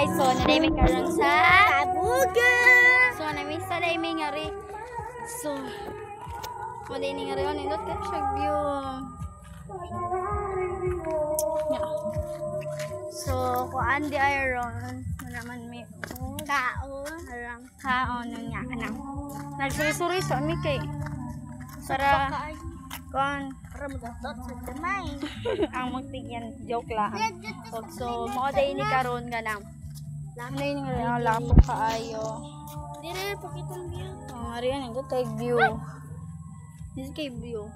guys, so na-day karon sa Kabugan! so na-miss sa day nga ri. So mo din nga ri on indot ka siya view. Yeah. So kuan di iron naman may kaon niya kanang nagsuri-suri sa mi kay para kon Para magatot sa damay. ang magtigyan joke lang. So mo day ni karon ganang Nanay nga lapok kaayo. Dire pakitong view. Oh, ari yan kay view. This kay view.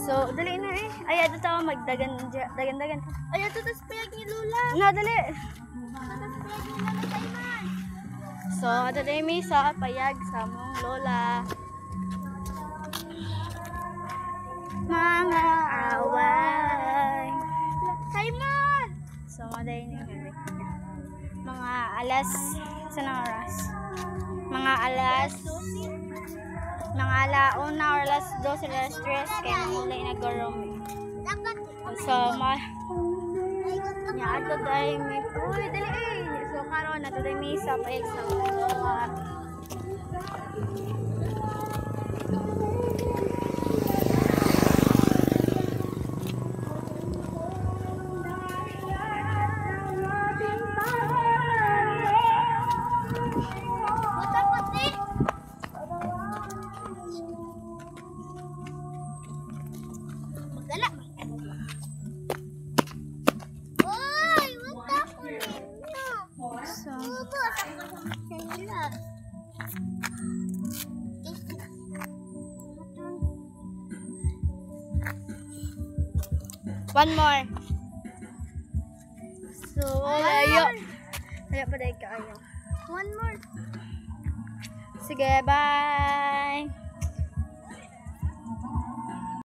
So, dali na eh. Ay, ato tayo magdagan dagan. Ay, ato tas payag ni Lola. Na dali. Tas payag ni Lola Taiman. So, ato dai mi sa payag sa mong lola. Mga away. Taiman! So, maday ni mga alas sa oras. Mga alauna or alas 12 alas 3 kaya mulay na garom. Dapat So, nya ato day mi uy dali eh. So karon ato day mi sa payag sa lola. magdala. Oy, wala ko nito. So, Ubo sa kanila. one more. So, layo. Layo pa dahil kaayo. One more. Sige, bye!